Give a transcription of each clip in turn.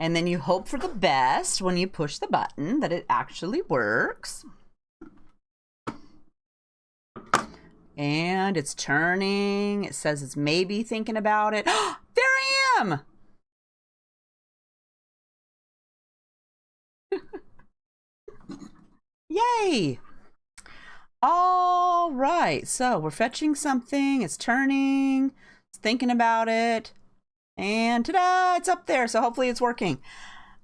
And then you hope for the best when you push the button that it actually works. And it's turning. It says it's maybe thinking about it. There I am! Yay! All right, so we're fetching something. It's turning. It's thinking about it. And ta-da! It's up there, so hopefully it's working.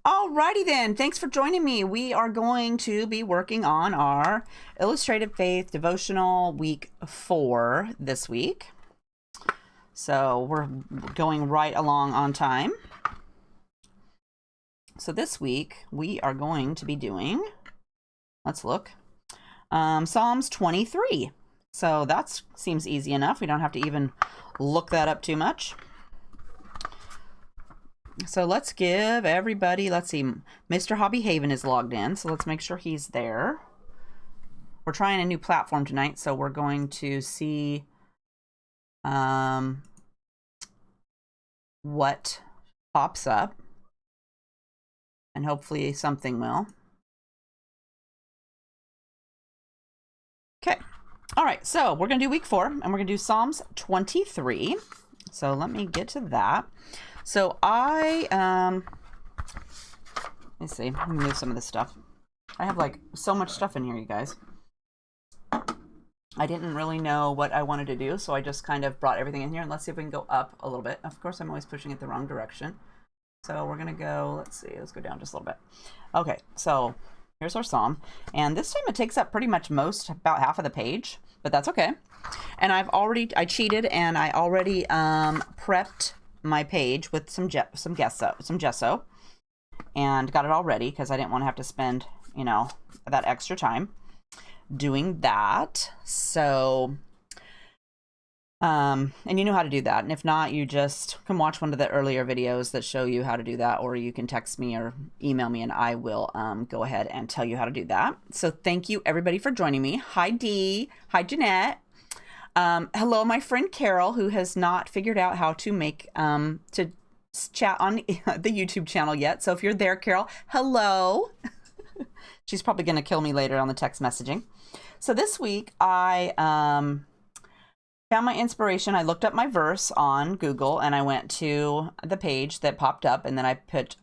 Alrighty then, thanks for joining me. We are going to be working on our Illustrated Faith Devotional Week 4 this week. So we're going right along on time. So this week we are going to be doing, let's look, Psalms 23. So that seems easy enough. We don't have to even look that up too much. So let's give everybody, let's see, Mr. HeathersHobbieHaven is logged in, so let's make sure he's there. We're trying a new platform tonight, so we're going to see what pops up, and hopefully something will. Okay, all right, so we're going to do week 4, and we're going to do Psalms 23. So let me get to that. So let me see, let me move some of this stuff. I have like so much stuff in here, you guys. I didn't really know what I wanted to do, so I just kind of brought everything in here, and let's see if we can go up a little bit. Of course, I'm always pushing it the wrong direction. So we're gonna go, let's see, let's go down just a little bit. Okay, so here's our psalm, and this time it takes up pretty much about half of the page, but that's okay. And I cheated, and I already prepped my page with some gesso, and got it all ready because I didn't want to have to spend, you know, that extra time doing that. So and you know how to do that, and if not, you just can watch one of the earlier videos that show you how to do that, or you can text me or email me and I will go ahead and tell you how to do that. So thank you everybody for joining me. Hi Dee, hi Jeanette. Hello, my friend Carol, who has not figured out how to make to chat on the YouTube channel yet. So if you're there, Carol, hello. She's probably going to kill me later on the text messaging. So this week I found my inspiration. I looked up my verse on Google, and I went to the page that popped up, and then I put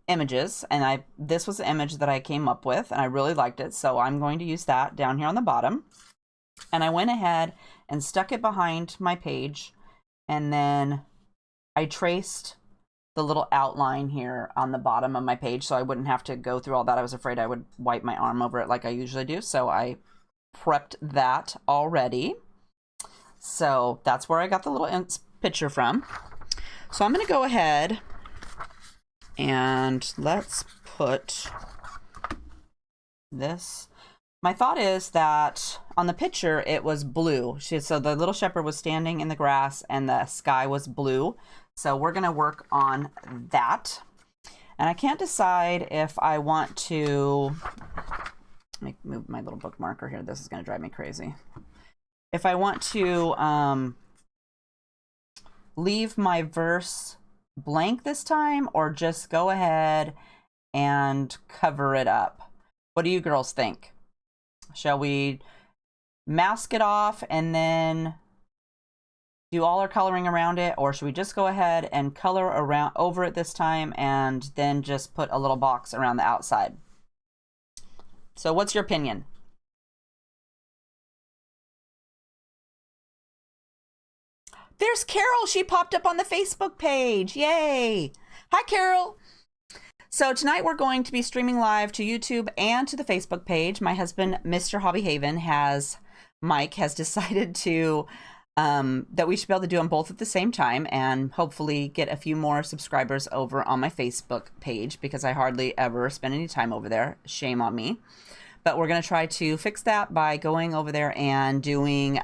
images, and this was the image that I came up with, and I really liked it. So I'm going to use that down here on the bottom. And I went ahead and stuck it behind my page, and then I traced the little outline here on the bottom of my page so I wouldn't have to go through all that. I was afraid I would wipe my arm over it like I usually do, so I prepped that already. So that's where I got the little picture from. So I'm going to go ahead and let's put this. My thought is that on the picture, it was blue. So the little shepherd was standing in the grass and the sky was blue. So we're going to work on that. And I can't decide if I want to move my little bookmarker here. This is going to drive me crazy. If I want to leave my verse blank this time, or just go ahead and cover it up. What do you girls think? Shall we mask it off and then do all our coloring around it, or should we just go ahead and color around over it this time and then just put a little box around the outside? So what's your opinion? There's Carol. She popped up on the Facebook page. Yay. Hi, Carol. So tonight we're going to be streaming live to YouTube and to the Facebook page. My husband, Mr. HeathersHobbieHaven, Mike, has decided to that we should be able to do them both at the same time, and hopefully get a few more subscribers over on my Facebook page, because I hardly ever spend any time over there. Shame on me. But we're going to try to fix that by going over there and doing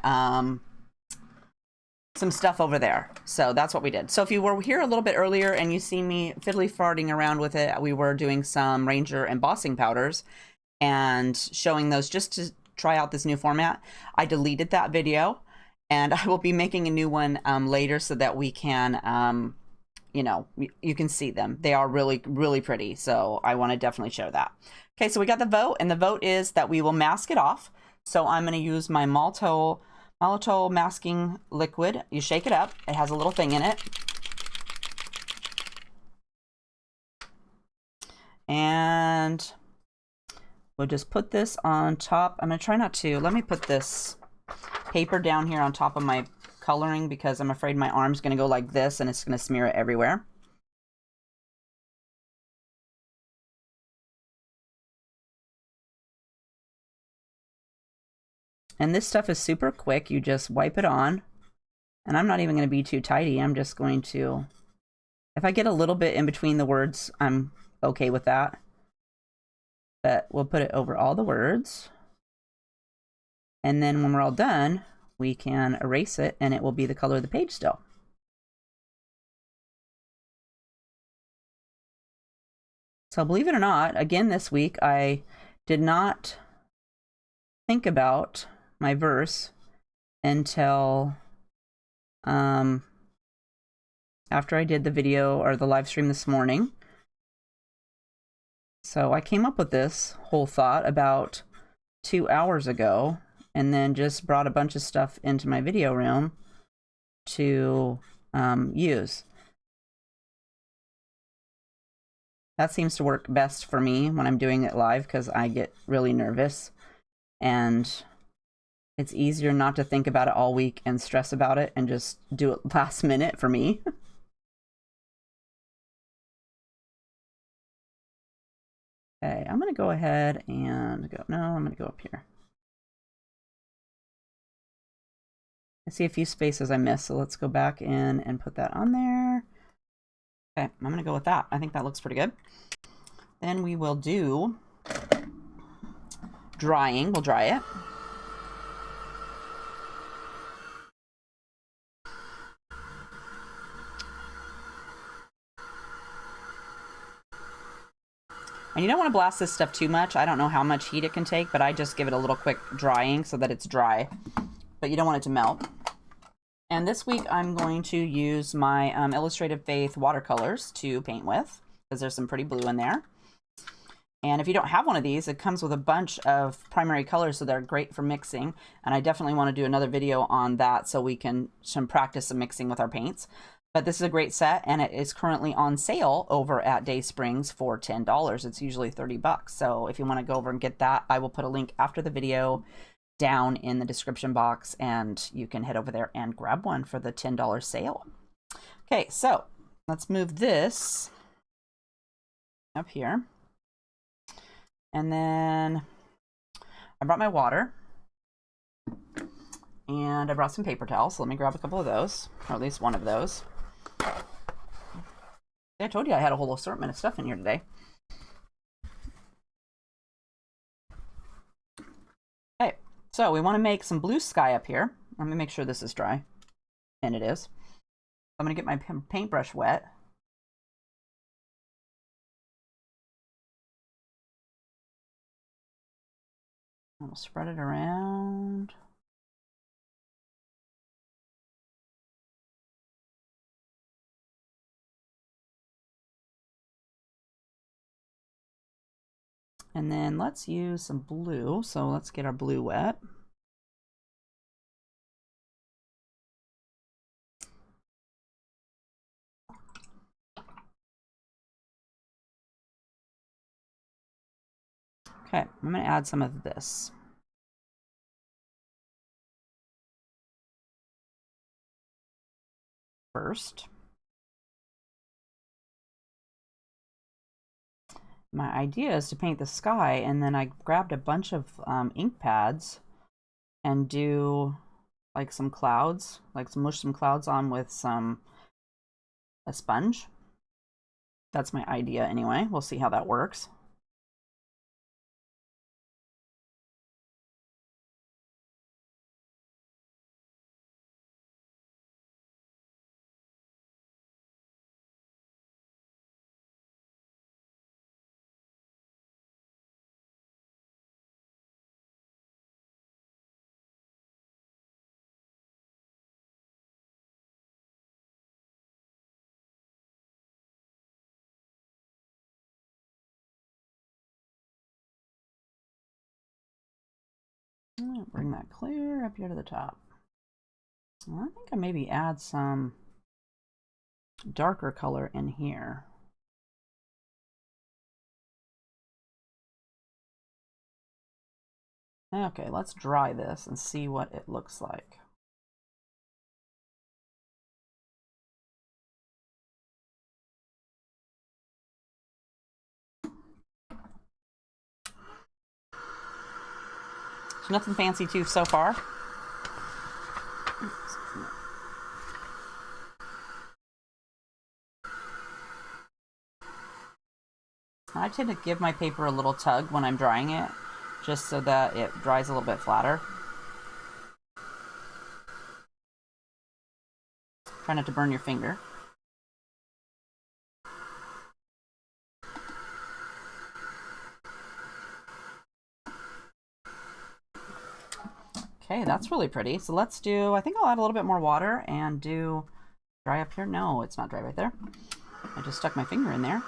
some stuff over there. So that's what we did. So if you were here a little bit earlier and you see me fiddly farting around with it, we were doing some Ranger embossing powders and showing those just to try out this new format. I deleted that video, and I will be making a new one later so that we can you know, you can see them. They are really, really pretty. So I want to definitely share that. Okay, so we got the vote, and the vote is that we will mask it off. So I'm going to use my Molotow masking liquid. You shake it up. It has a little thing in it. And we'll just put this on top. I'm going to try not to. Let me put this paper down here on top of my coloring because I'm afraid my arm's going to go like this and it's going to smear it everywhere. And this stuff is super quick. You just wipe it on. And I'm not even going to be too tidy. I'm just going to, if I get a little bit in between the words, I'm okay with that. But we'll put it over all the words. And then when we're all done, we can erase it and it will be the color of the page still. So believe it or not, again this week, I did not think about my verse until after I did the video or the live stream this morning. So I came up with this whole thought about 2 hours ago and then just brought a bunch of stuff into my video room to use. That seems to work best for me when I'm doing it live because I get really nervous and it's easier not to think about it all week and stress about it and just do it last minute for me. Okay, I'm going to go ahead and go, no, I'm going to go up here. I see a few spaces I missed, so let's go back in and put that on there. Okay, I'm going to go with that. I think that looks pretty good. Then we will do drying. We'll dry it. And you don't want to blast this stuff too much. I don't know how much heat it can take, but I just give it a little quick drying so that it's dry. But you don't want it to melt. And this week I'm going to use my Illustrated Faith watercolors to paint with, because there's some pretty blue in there. And if you don't have one of these, it comes with a bunch of primary colors, so they're great for mixing. And I definitely want to do another video on that so we can practice some mixing with our paints. But this is a great set, and it is currently on sale over at Day Springs for $10. It's usually 30 bucks. So if you want to go over and get that, I will put a link after the video down in the description box, and you can head over there and grab one for the $10 sale. Okay, so let's move this up here. And then I brought my water and I brought some paper towels. So let me grab a couple of those, or at least one of those. I told you I had a whole assortment of stuff in here today. Okay, so we want to make some blue sky up here. Let me make sure this is dry. And it is. I'm going to get my paintbrush wet. I'll spread it around. And then let's use some blue. So let's get our blue wet. Okay, I'm going to add some of this. First. My idea is to paint the sky, and then I grabbed a bunch of ink pads and do like some clouds, like mush some clouds on with a sponge. That's my idea anyway. We'll see how that works. Bring that clear up here to the top. I think I maybe add some darker color in here. Okay, let's dry this and see what it looks like. So nothing fancy too so far. I tend to give my paper a little tug when I'm drying it, just so that it dries a little bit flatter. Try not to burn your finger. Okay, that's really pretty. So let's do, I think I'll add a little bit more water and do dry up here. No, it's not dry right there. I just stuck my finger in there.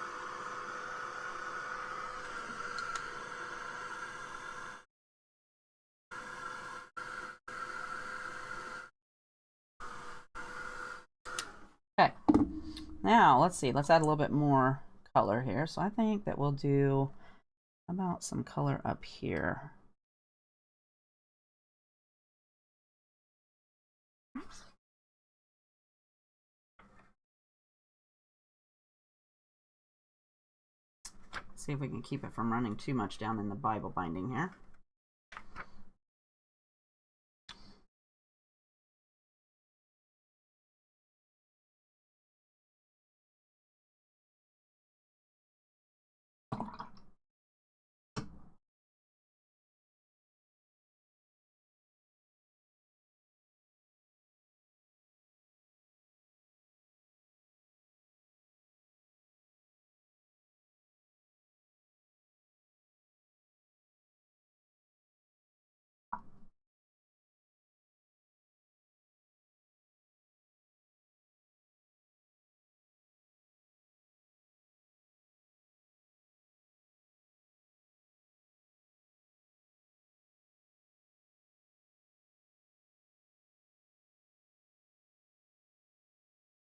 Okay, now let's see, let's add a little bit more color here. So I think that we'll do about some color up here. See if we can keep it from running too much down in the Bible binding here.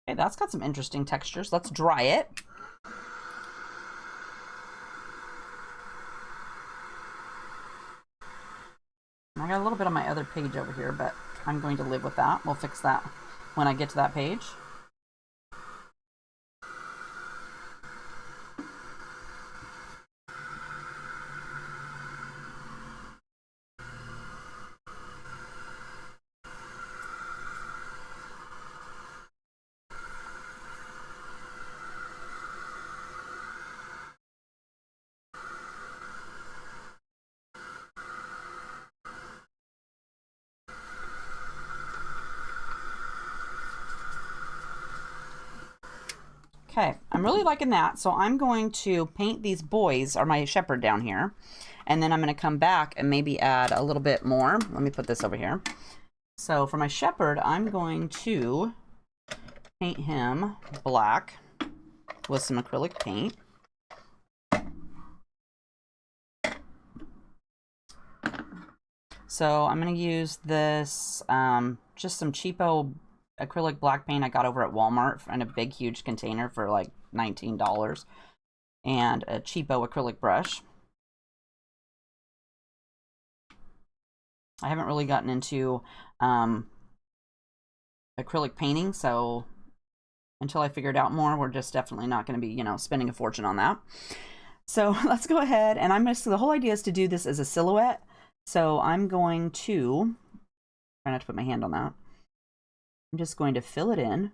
Okay, that's got some interesting textures. Let's dry it. I got a little bit on my other page over here, but I'm going to live with that. We'll fix that when I get to that page. Okay, I'm really liking that. So I'm going to paint these boys, or my shepherd down here. And then I'm going to come back and maybe add a little bit more. Let me put this over here. So for my shepherd, I'm going to paint him black with some acrylic paint. So I'm going to use this, just some cheapo acrylic black paint I got over at Walmart in a big, huge container for like $19. And a cheapo acrylic brush. I haven't really gotten into acrylic painting, so until I figure it out more, we're just definitely not going to be, you know, spending a fortune on that. So let's go ahead, and the whole idea is to do this as a silhouette. So I'm going to try not to put my hand on that. I'm just going to fill it in.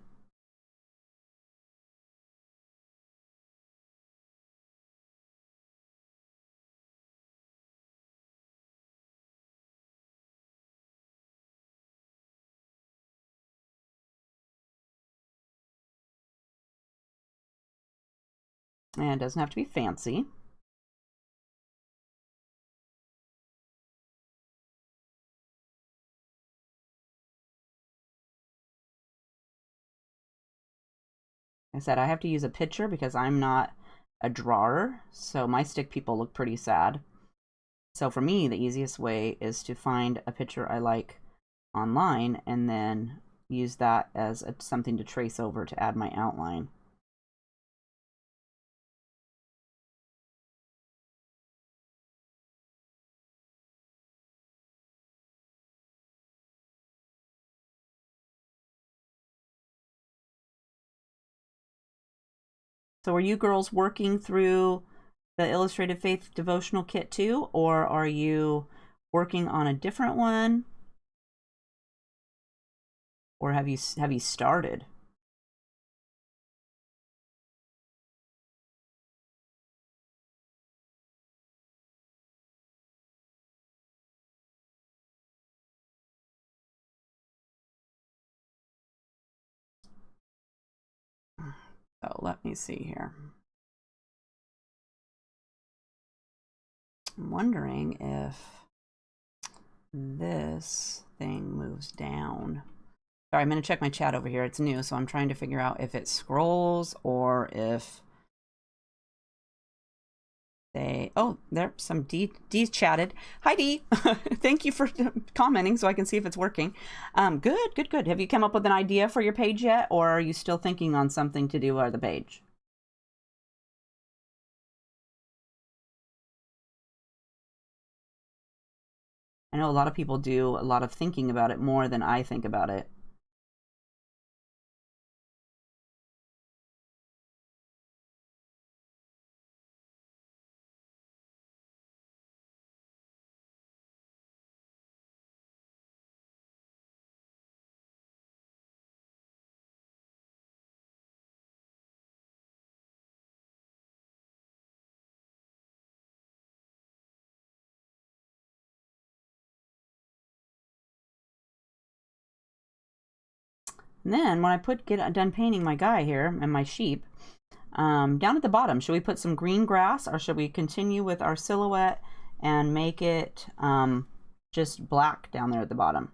And it doesn't have to be fancy. Like I said, I have to use a picture because I'm not a drawer, so my stick people look pretty sad. So for me, the easiest way is to find a picture I like online and then use that as something to trace over to add my outline. So are you girls working through the Illustrated Faith devotional kit too, or are you working on a different one? Or have you started? So let me see here. I'm wondering if this thing moves down. Sorry, I'm going to check my chat over here. It's new, so I'm trying to figure out if it scrolls or if they... Oh, there's some D's chatted. Hi, D. Thank you for commenting so I can see if it's working. Good, good, good. Have you come up with an idea for your page yet, or are you still thinking on something to do with the page? I know a lot of people do a lot of thinking about it more than I think about it. And then when I get done painting my guy here and my sheep, down at the bottom, should we put some green grass or should we continue with our silhouette and make it just black down there at the bottom?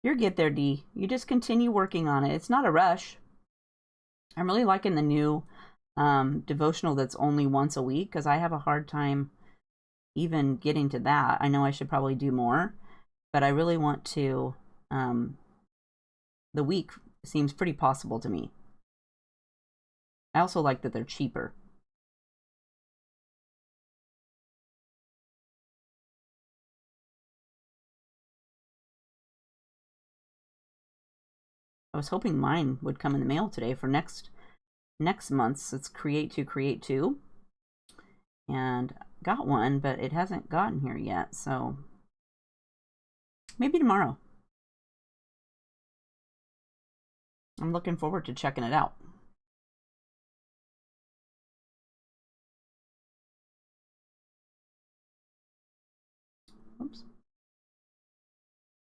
You'll get there, D. You just continue working on it. It's not a rush. I'm really liking the new devotional that's only once a week because I have a hard time even getting to that. I know I should probably do more, but I really want to. The week seems pretty possible to me. I also like that they're cheaper. I was hoping mine would come in the mail today for next month's. It's Create Two, and got one, but it hasn't gotten here yet, so maybe tomorrow. I'm looking forward to checking it out. Oops.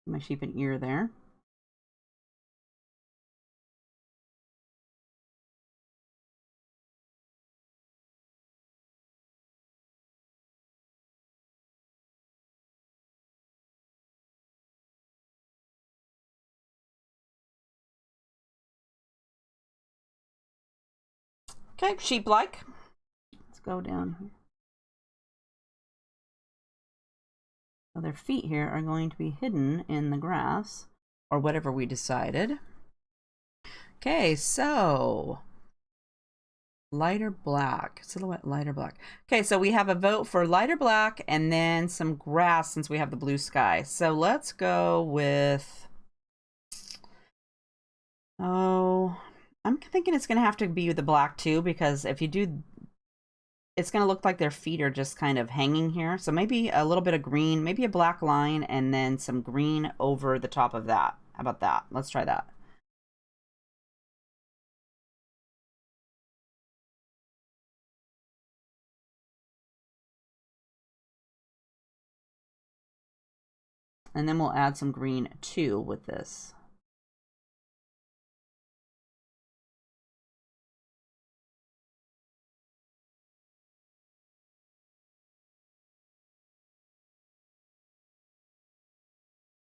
My sheep an ear there. Okay, sheep-like. Let's go down here. So their feet here are going to be hidden in the grass, or whatever we decided. Okay, so lighter black, silhouette lighter black. Okay, so we have a vote for lighter black and then some grass since we have the blue sky. So let's go with, oh, I'm thinking it's going to have to be the black too, because if you do, it's going to look like their feet are just kind of hanging here. So maybe a little bit of green, maybe a black line and then some green over the top of that. How about that? Let's try that. And then we'll add some green too with this.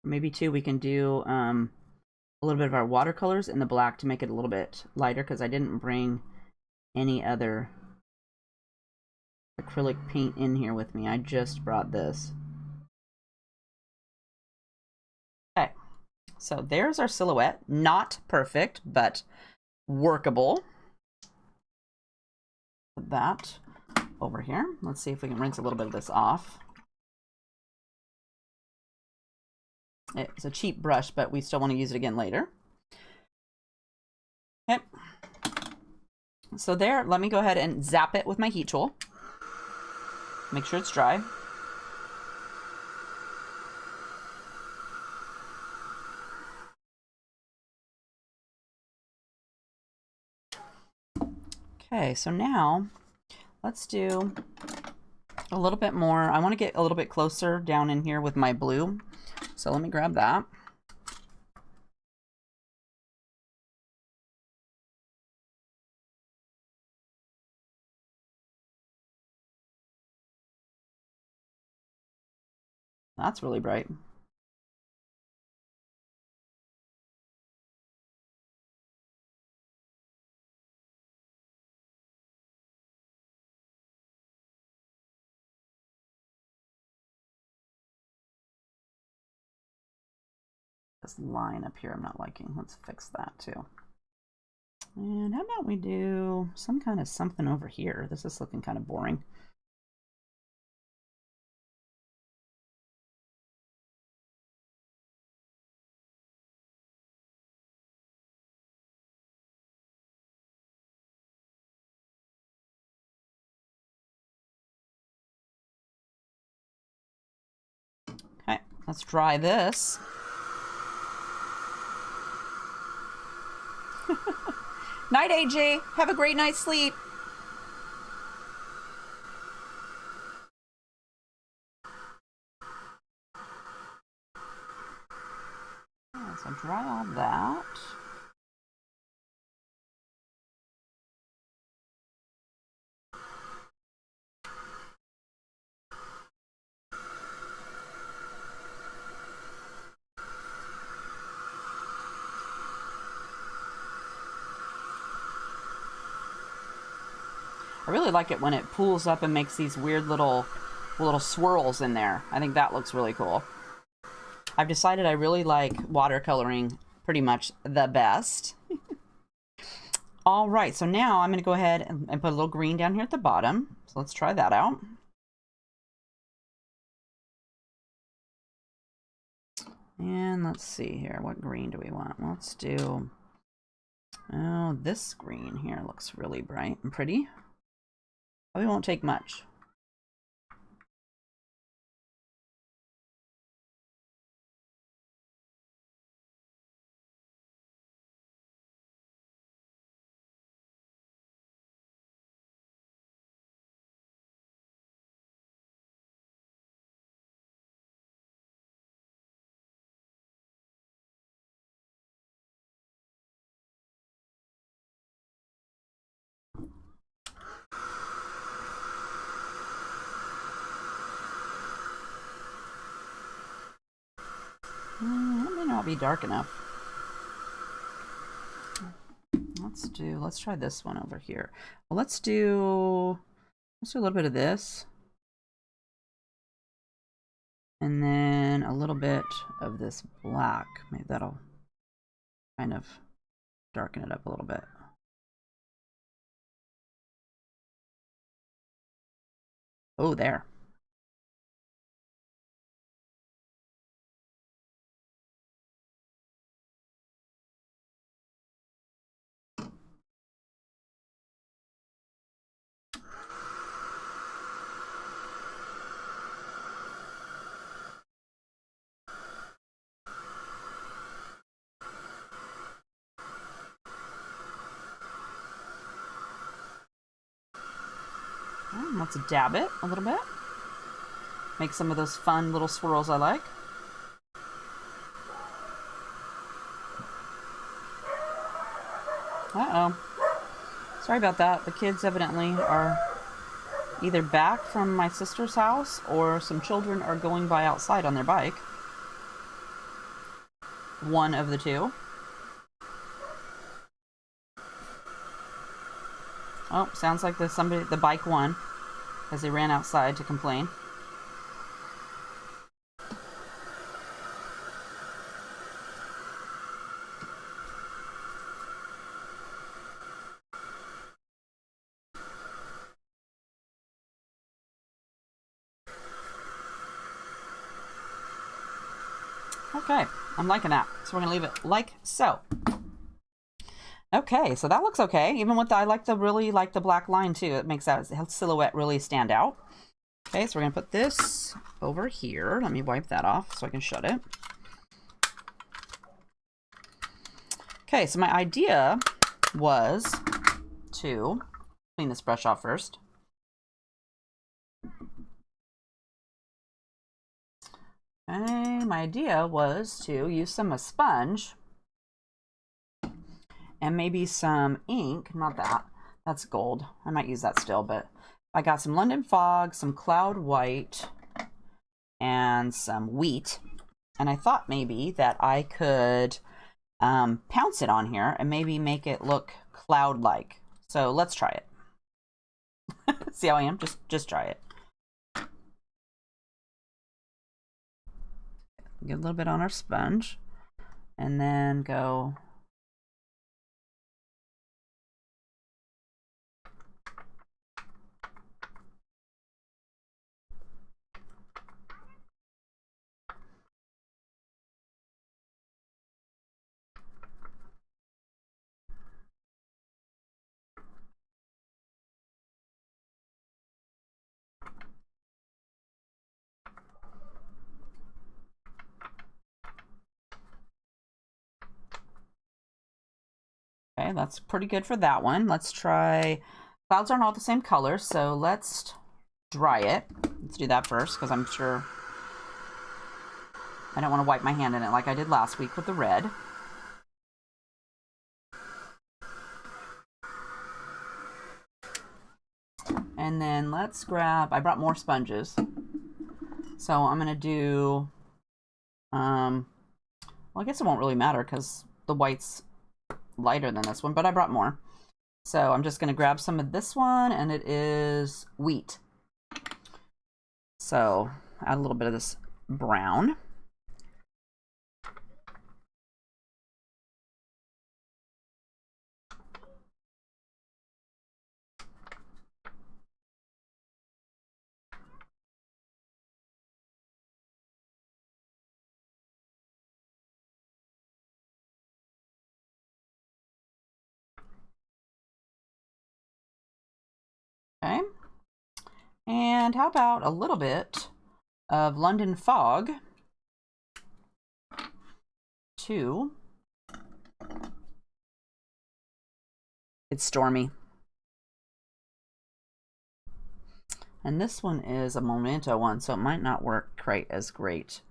Maybe too, we can do a little bit of our watercolors in the black to make it a little bit lighter, because I didn't bring any other acrylic paint in here with me. I just brought this. Okay, so there's our silhouette. Not perfect, but workable. Put that over here. Let's see if we can rinse a little bit of this off. It's a cheap brush, but we still want to use it again later. Okay. So there, let me go ahead and zap it with my heat tool. Make sure it's dry. Okay, so now let's do a little bit more. I want to get a little bit closer down in here with my blue. So let me grab that. That's really bright. This line up here I'm not liking. Let's fix that too. And how about we do some kind of something over here? This is looking kind of boring. Okay, let's dry this. Night, AJ. Have a great night's sleep. Yeah, so dry all that. I really like it when it pools up and makes these weird little swirls in there. I think that looks really cool. I've decided I really like watercoloring pretty much the best. All right, so now I'm going to go ahead and put a little green down here at the bottom. So let's try that out. And let's see here, what green do we want? Let's do, oh, this green here looks really bright and pretty. Probably won't take much. That may not be dark enough. Let's try this one over here. Well, let's do a little bit of this. And then a little bit of this black. Maybe that'll kind of darken it up a little bit. Oh, there. Let's dab it a little bit. Make some of those fun little swirls I like. Uh-oh. Sorry about that. The kids evidently are either back from my sister's house or some children are going by outside on their bike. One of the two. Oh, sounds like the bike won as they ran outside to complain. Okay, I'm liking that. So we're gonna leave it like so. Okay, so that looks okay. Even with I really like the black line too. It makes that silhouette really stand out. Okay, so we're gonna put this over here. Let me wipe that off so I can shut it. Okay, so my idea was to clean this brush off first. Okay, my idea was to use some sponge and maybe some ink. Not that. That's gold. I might use that still, but I got some London Fog, some Cloud White, and some wheat. And I thought maybe that I could pounce it on here and maybe make it look cloud-like. So let's try it. See how I am? Just try it. Get a little bit on our sponge and then go okay, that's pretty good for that one. Let's try, clouds aren't all the same color, so let's dry it. Let's do that first, because I'm sure I don't want to wipe my hand in it like I did last week with the red. And then let's grab, I brought more sponges. So I'm going to do, well, I guess it won't really matter because the white's lighter than this one, but I brought more. So I'm just going to grab some of this one, and it is wheat. So add a little bit of this brown. Okay. And how about a little bit of London Fog too? It's stormy. And this one is a Molotow one, so it might not work quite as great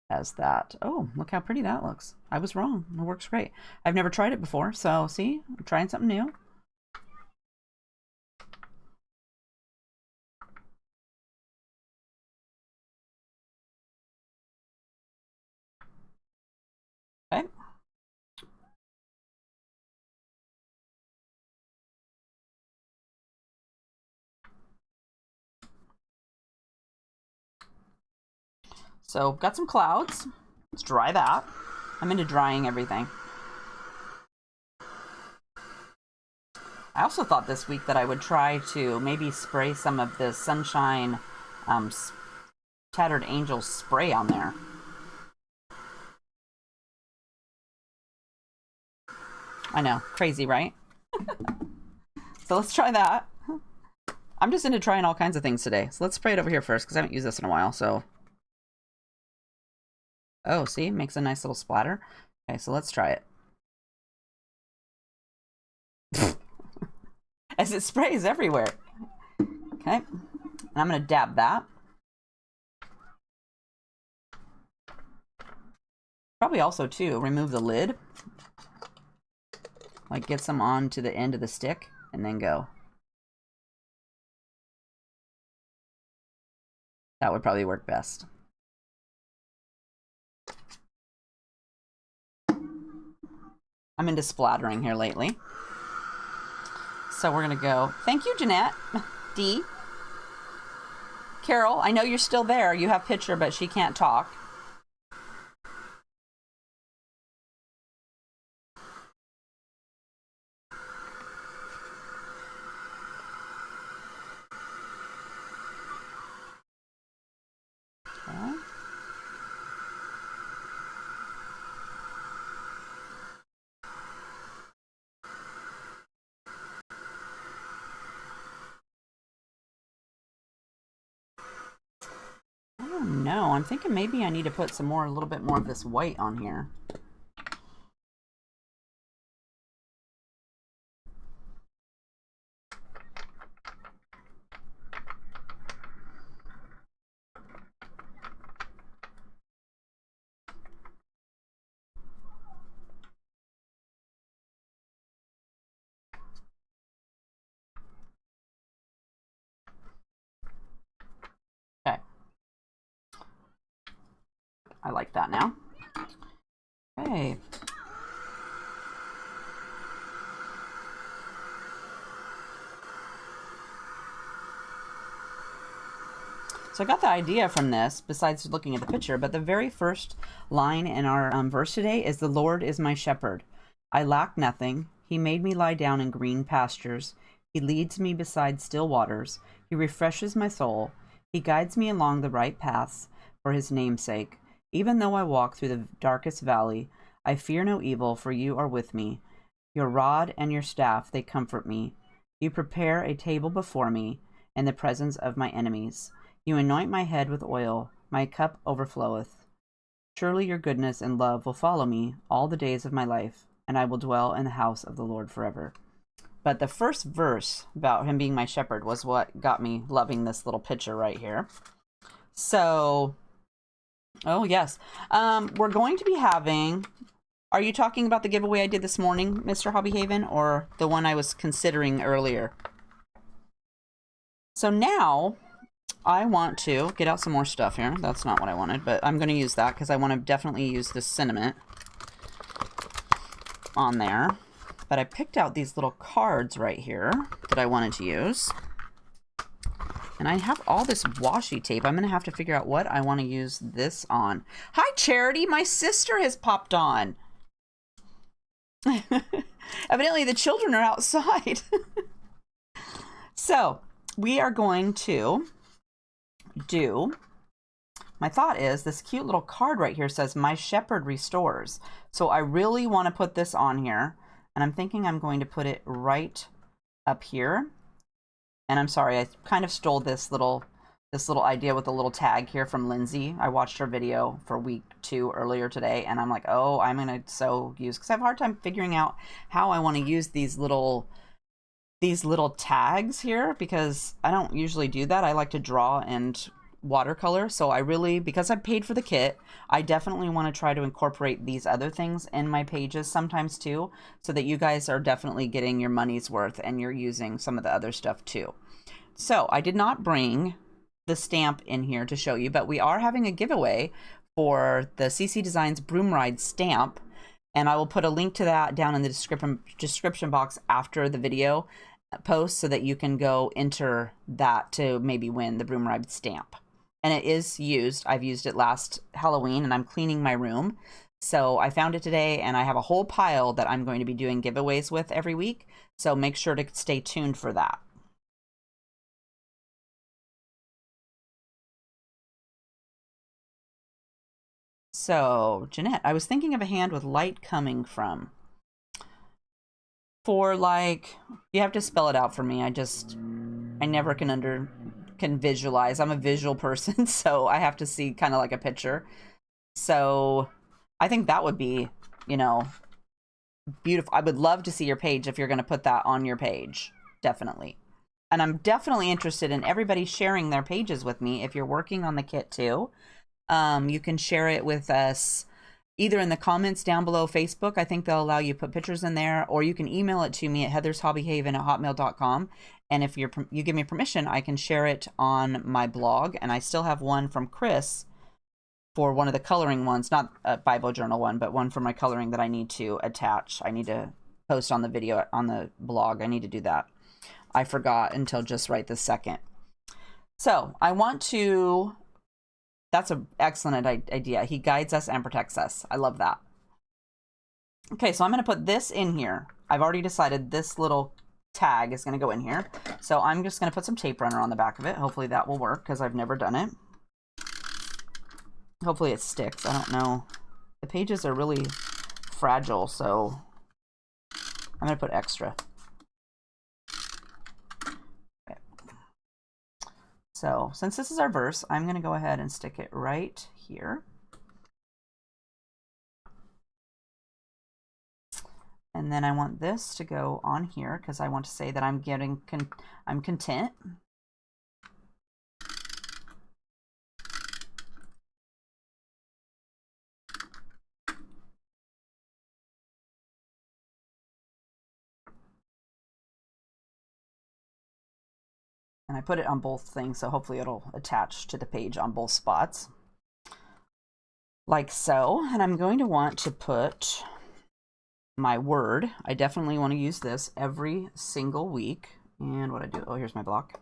as that. Oh, look how pretty that looks. I was wrong. It works great. I've never tried it before, so see, I'm trying something new. Okay. So got some clouds. Let's dry that. I'm into drying everything. I also thought this week that I would try to maybe spray some of the Sunshine Tattered Angel spray on there. I know, crazy, right? So let's try that. I'm just into trying all kinds of things today. So let's spray it over here first because I haven't used this in a while. So, oh, see, makes a nice little splatter. Okay, so let's try it. As it sprays everywhere. Okay, and I'm gonna dab that. Probably also too remove the lid. Like get some on to the end of the stick and then go. That would probably work best. I'm into splattering here lately. So we're going to go. Thank you, Jeanette. D. Carol, I know you're still there. You have picture, but she can't talk. Okay. I don't know. I'm thinking maybe I need to put some more, a little bit more of this white on here. Okay. I like that now. Okay. So I got the idea from this, besides looking at the picture, but the very first line in our verse today is, "The Lord is my shepherd. I lack nothing. He made me lie down in green pastures. He leads me beside still waters. He refreshes my soul. He guides me along the right paths for his name's sake. Even though I walk through the darkest valley, I fear no evil, for you are with me. Your rod and your staff, they comfort me. You prepare a table before me in the presence of my enemies. You anoint my head with oil, my cup overfloweth. Surely your goodness and love will follow me all the days of my life, and I will dwell in the house of the Lord forever." But the first verse about him being my shepherd was what got me loving this little picture right here. So, oh yes, we're going to be having, are you talking about the giveaway I did this morning, Mr. HeathersHobbieHaven, or the one I was considering earlier? So now I want to get out some more stuff here. That's not what I wanted, but I'm going to use that because I want to definitely use this sentiment on there. But I picked out these little cards right here that I wanted to use. And I have all this washi tape. I'm going to have to figure out what I want to use this on. Hi, Charity. My sister has popped on. Evidently, the children are outside. So, we are going to do, my thought is, this cute little card right here says, "My shepherd restores." So I really want to put this on here, and I'm thinking I'm going to put it right up here. And I'm sorry, I kind of stole this little idea with a little tag here from Lindsay. I watched her video for week 2 earlier today, and I'm like, oh, I'm gonna because I have a hard time figuring out how I want to use these little tags here, because I don't usually do that. I like to draw and watercolor. So I really, because I paid for the kit, I definitely want to try to incorporate these other things in my pages sometimes too, so that you guys are definitely getting your money's worth and you're using some of the other stuff too. So I did not bring the stamp in here to show you, but we are having a giveaway for the CC Designs Broom Ride stamp. And I will put a link to that down in the description box after the video post, so that you can go enter that to maybe win the Broom Ride stamp. And it is used. I've used it last Halloween, and I'm cleaning my room. So I found it today, and I have a whole pile that I'm going to be doing giveaways with every week. So make sure to stay tuned for that. So, Jeanette, I was thinking of a hand with light coming from. For like, you have to spell it out for me. I never can visualize. I'm a visual person, so I have to see kind of like a picture. So I think that would be, beautiful. I would love to see your page if you're going to put that on your page. Definitely. And I'm definitely interested in everybody sharing their pages with me. If you're working on the kit too, you can share it with us either in the comments down below Facebook. I think they'll allow you to put pictures in there, or you can email it to me at HeathersHobbieHaven@hotmail.com. And if you give me permission, I can share it on my blog. And I still have one from Chris for one of the coloring ones, not a Bible journal one, but one for my coloring that I need to attach. I need to post on the video, on the blog. I need to do that. I forgot until just right this second. So I want to, that's an excellent idea. He guides us and protects us. I love that. Okay, so I'm going to put this in here. I've already decided this little tag is going to go in here. So I'm just going to put some tape runner on the back of it. Hopefully that will work because I've never done it. Hopefully it sticks. I don't know. The pages are really fragile, so I'm going to put extra. Okay. So since this is our verse, I'm going to go ahead and stick it right here. And then I want this to go on here because I want to say that I'm content. And I put it on both things, so hopefully it'll attach to the page on both spots. Like so. And I'm going to want to put my word. I definitely want to use this every single week. And what I do, oh, here's my block.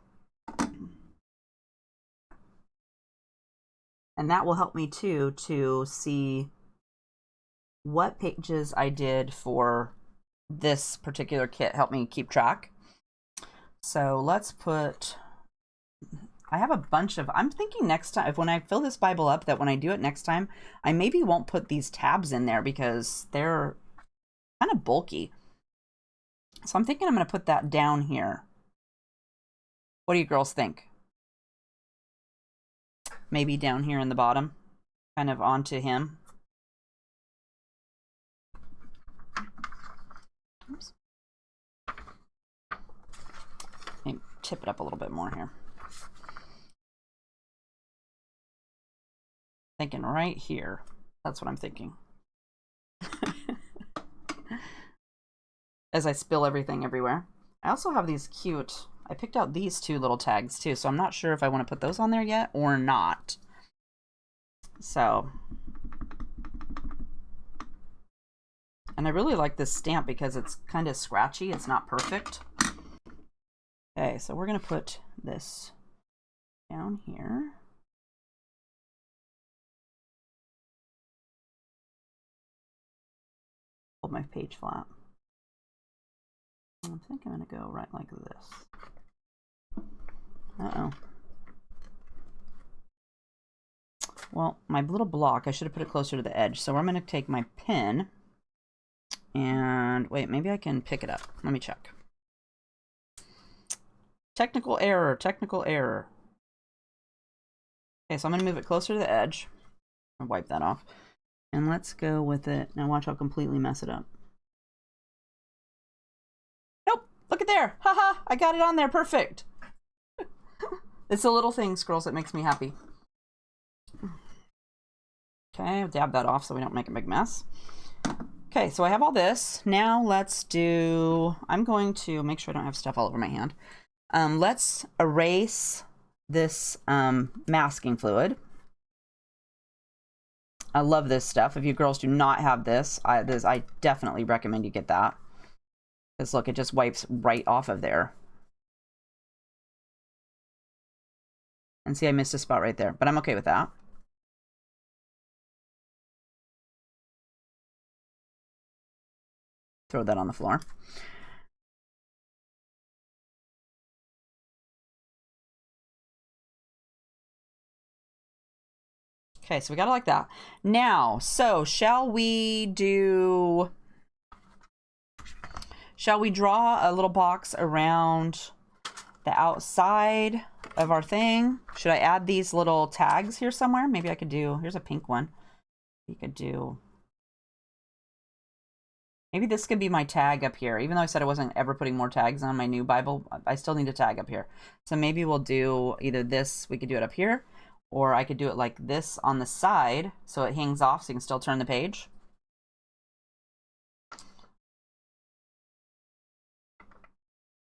And that will help me too to see what pages I did for this particular kit. Help me keep track. So let's put, I have a bunch of, I'm thinking next time, if when I fill this Bible up, that when I do it next time, I maybe won't put these tabs in there because they're kind of bulky. So I'm thinking I'm going to put that down here. What do you girls think? Maybe down here in the bottom, kind of onto him. Oops. Let me tip it up a little bit more here. Thinking right here. That's what I'm thinking. As I spill everything everywhere. I also have these cute, I picked out these two little tags too, so I'm not sure if I want to put those on there yet or not. So, and I really like this stamp because it's kind of scratchy. It's not perfect. Okay, so we're going to put this down here. Hold my page flat. I think I'm going to go right like this. Uh-oh. Well, my little block, I should have put it closer to the edge. So I'm going to take my pen and wait, maybe I can pick it up. Let me check. Technical error, technical error. Okay, so I'm going to move it closer to the edge. I'll wipe that off. And let's go with it. Now watch, I'll completely mess it up. Nope, look at there. Haha, I got it on there, perfect. It's a little thing, scrolls, that makes me happy. Okay, I'll dab that off so we don't make a big mess. Okay, so I have all this. Now let's do, I'm going to make sure I don't have stuff all over my hand. Let's erase this masking fluid. I love this stuff. If you girls do not have this, I definitely recommend you get that. Because look, it just wipes right off of there. And see, I missed a spot right there, but I'm okay with that. Throw that on the floor. Okay, so we got it like that. Now, so shall we draw a little box around the outside of our thing? Should I add these little tags here somewhere? Maybe I could do, here's a pink one. You could do, maybe this could be my tag up here. Even though I said I wasn't ever putting more tags on my new Bible, I still need a tag up here. So maybe we'll do either this, we could do it up here, Or I could do it like this on the side so it hangs off so you can still turn the page.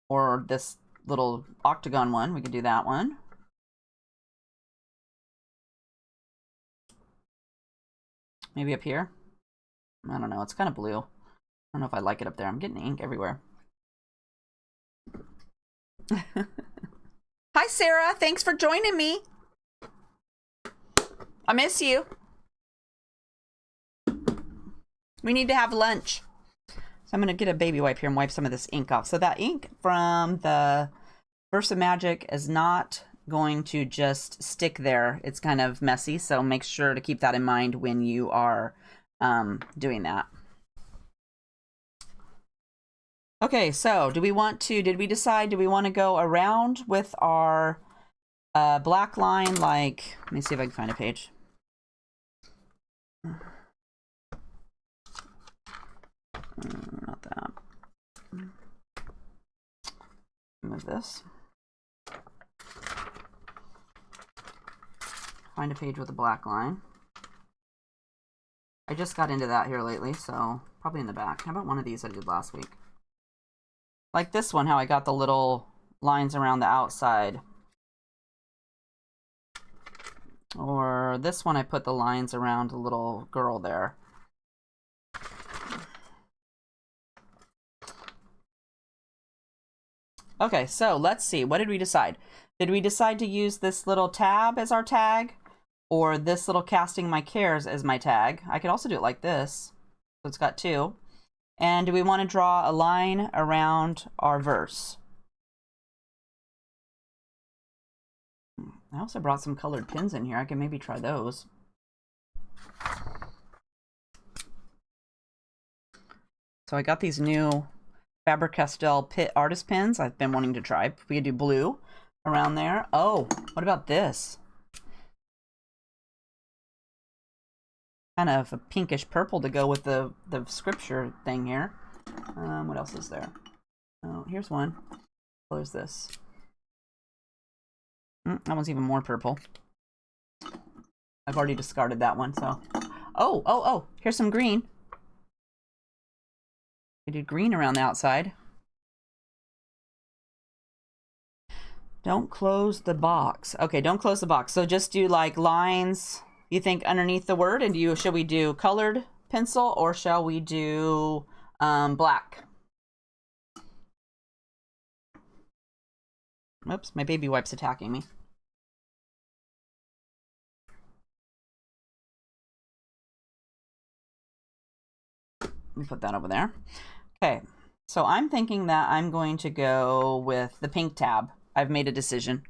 Or this little octagon one, we could do that one. Maybe up here. I don't know, it's kind of blue. I don't know if I like it up there. I'm getting ink everywhere. Hi, Sarah. Thanks for joining me. I miss you. We need to have lunch. So I'm going to get a baby wipe here and wipe some of this ink off. So that ink from the Versa-Magic is not going to just stick there. It's kind of messy, so make sure to keep that in mind when you are doing that. Okay, so did we decide, do we want to go around with our black line, like, let me see if I can find a page. Not that. Move this. Find a page with a black line. I just got into that here lately, so probably in the back. How about one of these I did last week? Like this one, how I got the little lines around the outside. Or this one, I put the lines around a little girl there. Okay, so let's see. What did we decide? Did we decide to use this little tab as our tag? Or this little casting my cares as my tag? I could also do it like this. So it's got two. And do we want to draw a line around our verse? I also brought some colored pins in here. I can maybe try those. So I got these new Faber-Castell Pitt artist pins I've been wanting to try. We could do blue around there. Oh, what about this? Kind of a pinkish purple to go with the scripture thing here. What else is there? Oh, here's one. What color is this? That one's even more purple. I've already discarded that one, so. Oh, here's some green. I did green around the outside. Don't close the box. Okay, don't close the box. So just do like lines, you think, underneath the word. And should we do colored pencil or shall we do black? Oops, my baby wipe's attacking me. Let me put that over there. Okay, so I'm thinking that I'm going to go with the pink tab. I've made a decision.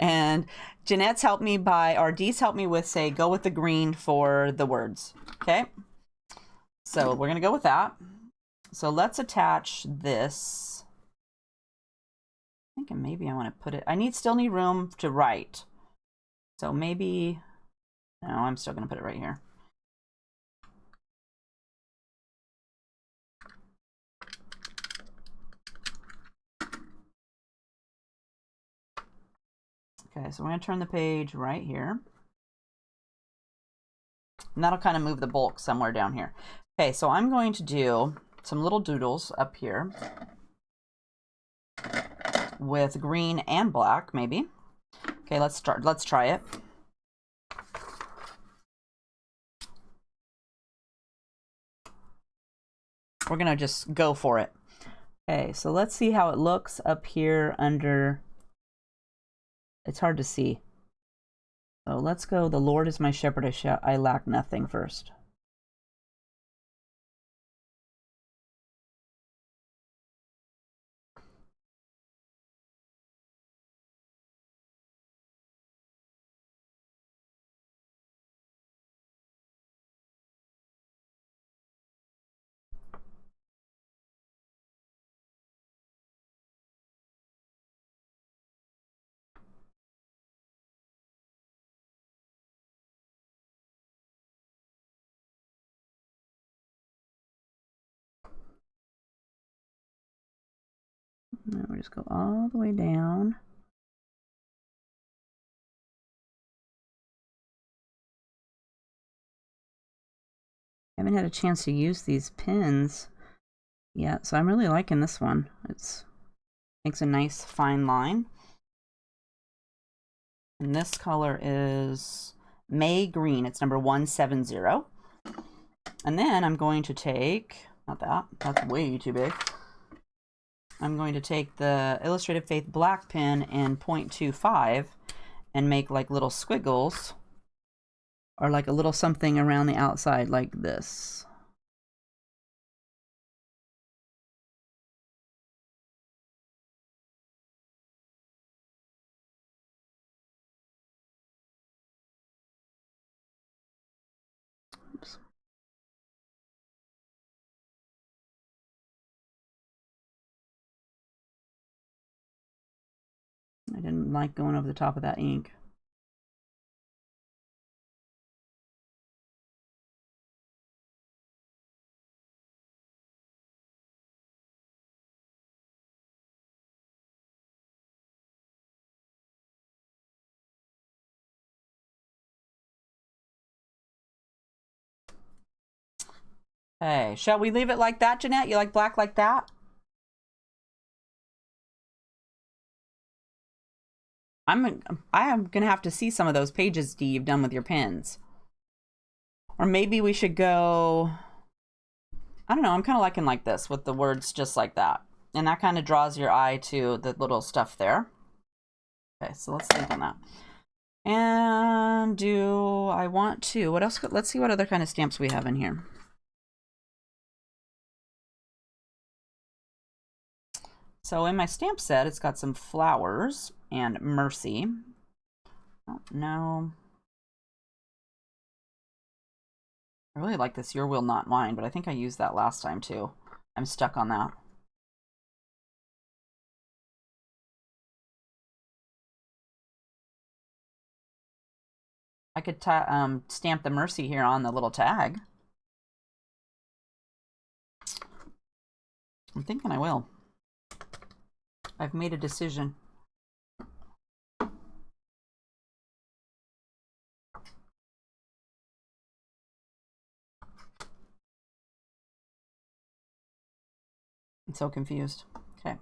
And Jeanette's helped me or Dee's helped me with, say, go with the green for the words. Okay, so we're gonna go with that. So let's attach this. I'm thinking maybe I want to put it, still need room to write. So maybe, no, I'm still gonna put it right here. Okay, so we're going to turn the page right here. And that'll kind of move the bulk somewhere down here. Okay, so I'm going to do some little doodles up here with green and black, maybe. Okay, let's try it. We're going to just go for it. Okay, so let's see how it looks up here under. It's hard to see. So let's go, the Lord is my shepherd, I lack nothing first. Now we just go all the way down. I haven't had a chance to use these pins yet, so I'm really liking this one. It's makes a nice fine line. And this color is May Green. It's number 170. And then I'm going to take, not that, that's way too big. I'm going to take the Illustrated Faith black pen in 0.25 and make like little squiggles or like a little something around the outside like this. Oops. I didn't like going over the top of that ink. Hey, shall we leave it like that, Jeanette? You like black like that? I am gonna have to see some of those pages, Dee, you've done with your pens. Or maybe we should go, I don't know, I'm kind of liking like this with the words just like that. And that kind of draws your eye to the little stuff there. Okay, so let's think on that. And do I want to, what else? Let's see what other kind of stamps we have in here. So in my stamp set, it's got some flowers and Mercy. Oh, no. I really like this Your Will Not Mine, but I think I used that last time too. I'm stuck on that. I could stamp the Mercy here on the little tag. I'm thinking I will. I've made a decision. I'm so confused. Okay.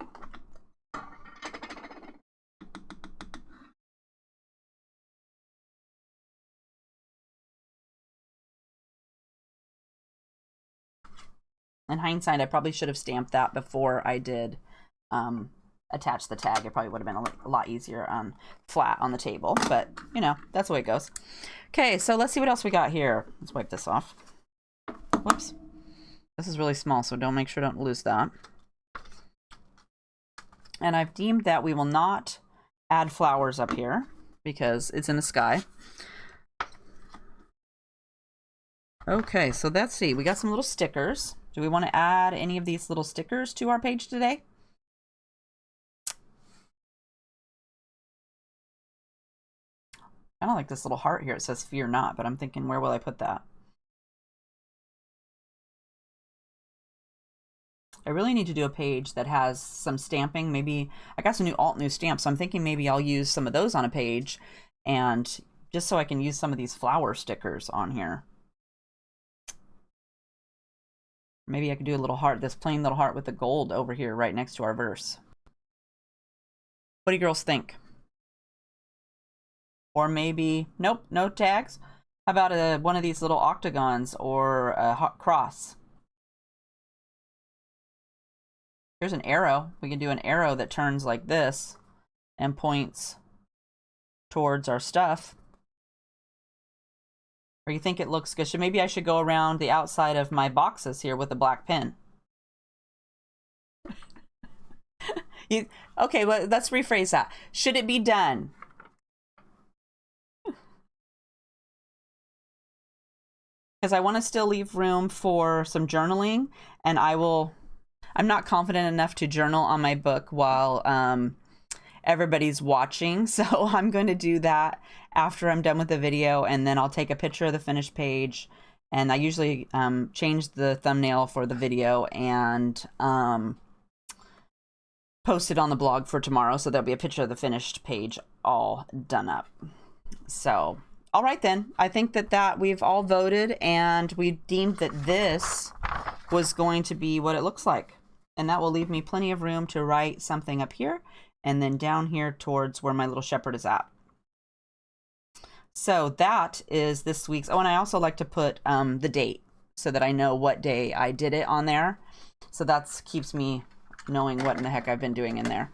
In hindsight, I probably should have stamped that before I did attach the tag. It probably would have been a lot easier flat on the table, but you know, that's the way it goes. Okay, so let's see what else we got here. Let's wipe this off. Whoops. This is really small, so make sure don't lose that. And I've deemed that we will not add flowers up here because it's in the sky. Okay, so let's see. We got some little stickers. Do we want to add any of these little stickers to our page today? I don't like this little heart here. It says fear not, but I'm thinking, where will I put that? I really need to do a page that has some stamping. Maybe I got some new alt new stamps, so I'm thinking maybe I'll use some of those on a page, and just so I can use some of these flower stickers on here. Maybe I could do a little heart, this plain little heart with the gold over here right next to our verse. What do you girls think? Or maybe, nope, no tags. How about one of these little octagons or a cross? Here's an arrow. We can do an arrow that turns like this and points towards our stuff. Or you think it looks good? Maybe I should go around the outside of my boxes here with a black pen. Okay, well, let's rephrase that. Should it be done? Because I want to still leave room for some journaling, and I'm not confident enough to journal on my book while everybody's watching, so I'm going to do that after I'm done with the video, and then I'll take a picture of the finished page, and I usually change the thumbnail for the video and post it on the blog for tomorrow, so there'll be a picture of the finished page all done up. So All right, then. I think that we've all voted, and we deemed that this was going to be what it looks like. And that will leave me plenty of room to write something up here and then down here towards where my little shepherd is at. So that is this week's. Oh, and I also like to put the date so that I know what day I did it on there. So that keeps me knowing what in the heck I've been doing in there.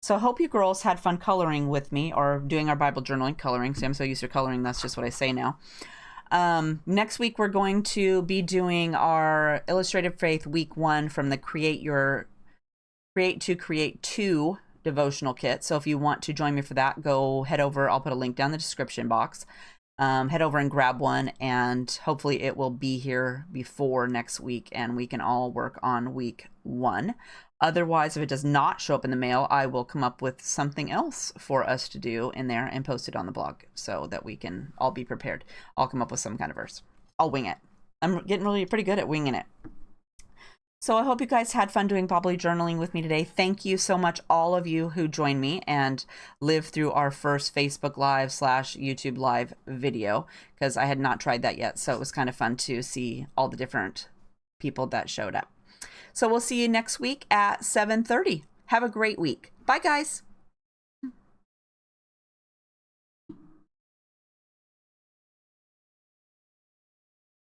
So I hope you girls had fun coloring with me, or doing our Bible journaling coloring. See, I'm so used to coloring, that's just what I say now. Next week, we're going to be doing our Illustrated Faith Week 1 from the Create to Create 2 devotional kit. So if you want to join me for that, go head over. I'll put a link down in the description box. Head over and grab one, and hopefully it will be here before next week, and we can all work on week 1. Otherwise, if it does not show up in the mail, I will come up with something else for us to do in there and post it on the blog so that we can all be prepared. I'll come up with some kind of verse. I'll wing it. I'm getting really pretty good at winging it. So I hope you guys had fun doing Bible journaling with me today. Thank you so much, all of you who joined me and lived through our first Facebook Live / YouTube Live video, because I had not tried that yet. So it was kind of fun to see all the different people that showed up. So we'll see you next week at 7:30. Have a great week. Bye, guys.